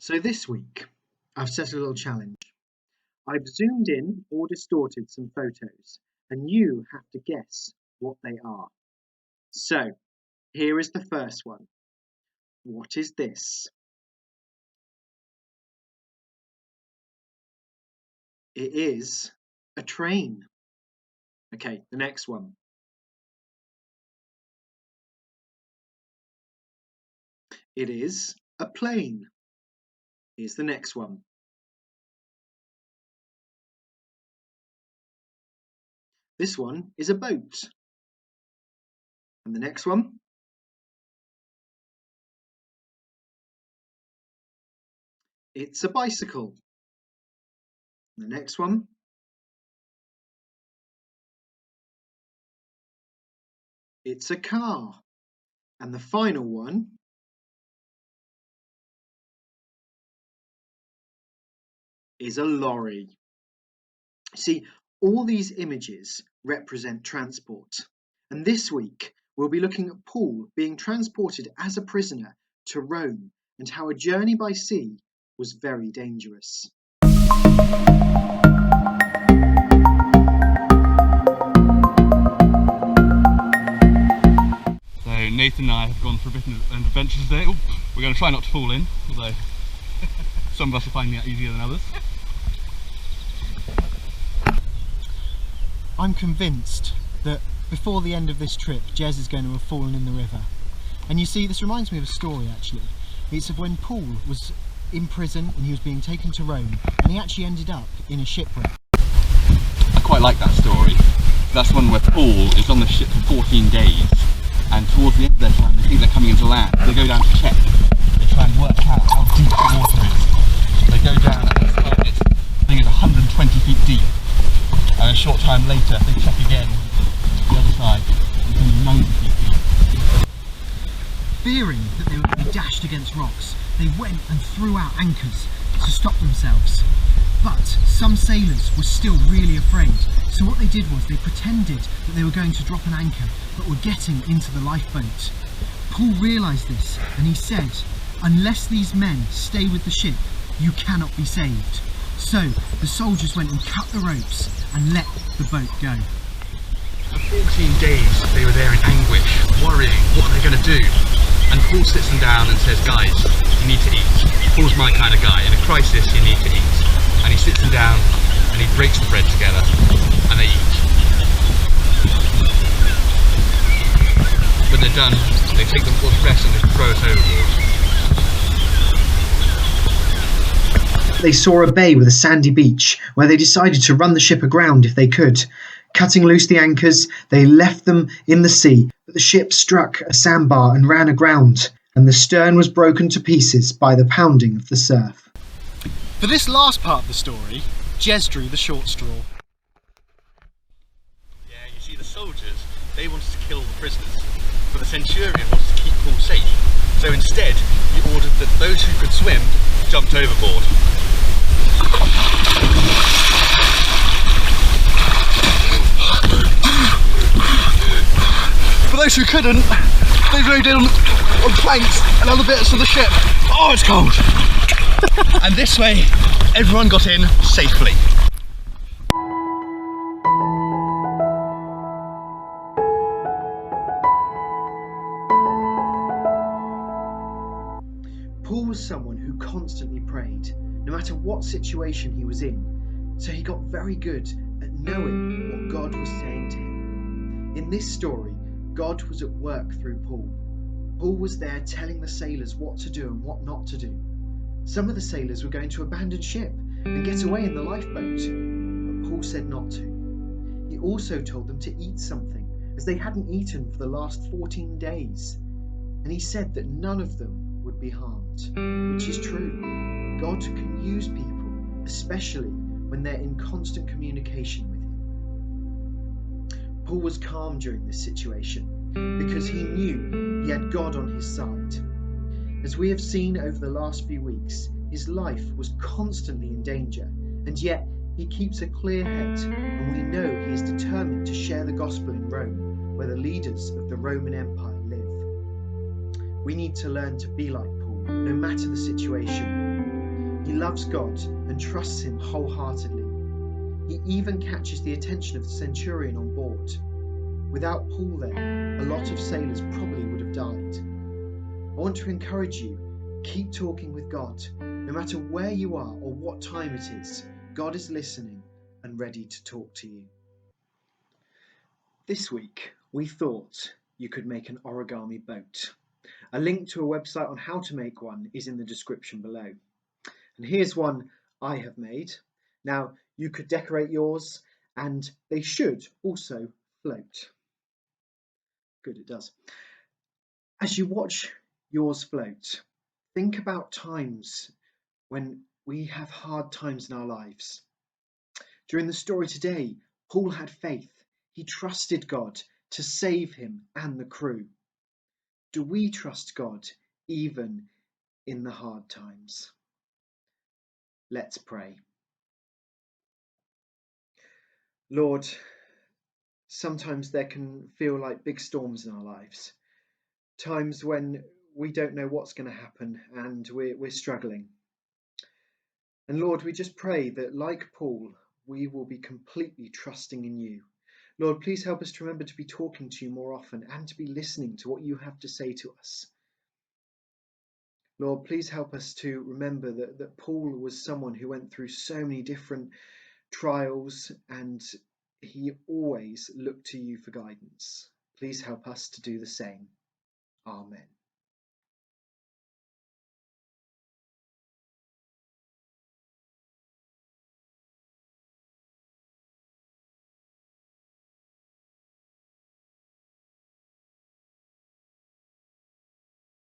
So this week, I've set a little challenge. I've zoomed in or distorted some photos, and you have to guess what they are. So, here is the first one. What is this? It is a train. Okay, the next one. It is a plane. Here's the next one. This one is a boat. And the next one? It's a bicycle. And the next one? It's a car. And the final one? Is a lorry. See, all these images represent transport. And this week, we'll be looking at Paul being transported as a prisoner to Rome and how a journey by sea was very dangerous. So Nathan and I have gone for a bit of an adventure today. Ooh, we're going to try not to fall in, although some of us are finding that easier than others. I'm convinced that before the end of this trip, Jez is going to have fallen in the river. And you see, this reminds me of a story actually. It's of when Paul was in prison and he was being taken to Rome, and he actually ended up in a shipwreck. I quite like that story. That's one where Paul is on the ship for 14 days, and towards the end of their time they think they're coming into land. They go down to check. They try and work out how deep the water is. They go down and I think it's 120 feet deep. And a short time later they check again to the other side, and it's only 90 feet deep. Fearing that they were going to be dashed against rocks, they went and threw out anchors to stop themselves. But some sailors were still really afraid, so what they did was they pretended that they were going to drop an anchor, but were getting into the lifeboat. Paul realised this, and he said, "Unless these men stay with the ship, you cannot be saved." So the soldiers went and cut the ropes and let the boat go. For 14 days they were there in anguish, worrying what they're going to do. And Paul sits them down and says, "Guys, you need to eat." Paul's my kind of guy. In a crisis, you need to eat. And he sits them down and he breaks the bread together and they eat. When they're done, they take them what's rest and they throw it overboard. They saw a bay with a sandy beach where they decided to run the ship aground if they could. Cutting loose the anchors, they left them in the sea, but the ship struck a sandbar and ran aground, and the stern was broken to pieces by the pounding of the surf. For this last part of the story, Jez drew the short straw. Yeah, you see, the soldiers, they wanted to kill the prisoners, but the centurion wanted to keep Paul safe. So instead, he ordered that those who could swim jumped overboard. For those who couldn't, they rode in on planks and other bits of the ship. Oh, it's cold! And this way, everyone got in safely. Paul was someone who constantly prayed, no matter what situation he was in, so he got very good at knowing what God was saying to him. In this story, God was at work through Paul. Paul was there telling the sailors what to do and what not to do. Some of the sailors were going to abandon ship and get away in the lifeboat, but Paul said not to. He also told them to eat something, as they hadn't eaten for the last 14 days. And he said that none of them would be harmed, which is true. God can use people, especially when they're in constant communication with him. Paul was calm during this situation because he knew he had God on his side. As we have seen over the last few weeks, his life was constantly in danger, and yet he keeps a clear head, and we know he is determined to share the gospel in Rome, where the leaders of the Roman Empire live. We need to learn to be like Paul, no matter the situation. loves God and trusts him wholeheartedly. He even catches the attention of the centurion on board. Without Paul there, a lot of sailors probably would have died. I want to encourage you, keep talking with God. No matter where you are or what time it is, God is listening and ready to talk to you. This week, we thought you could make an origami boat. A link to a website on how to make one is in the description below. And here's one I have made. Now, you could decorate yours, and they should also float. Good, it does. As you watch yours float, think about times when we have hard times in our lives. During the story today, Paul had faith. He trusted God to save him and the crew. Do we trust God even in the hard times? Let's pray. Lord, sometimes there can feel like big storms in our lives, times when we don't know what's going to happen and we're struggling. And Lord, we just pray that, like Paul, we will be completely trusting in you. Lord, please help us to remember to be talking to you more often and to be listening to what you have to say to us. Lord, please help us to remember that Paul was someone who went through so many different trials and he always looked to you for guidance. Please help us to do the same. Amen.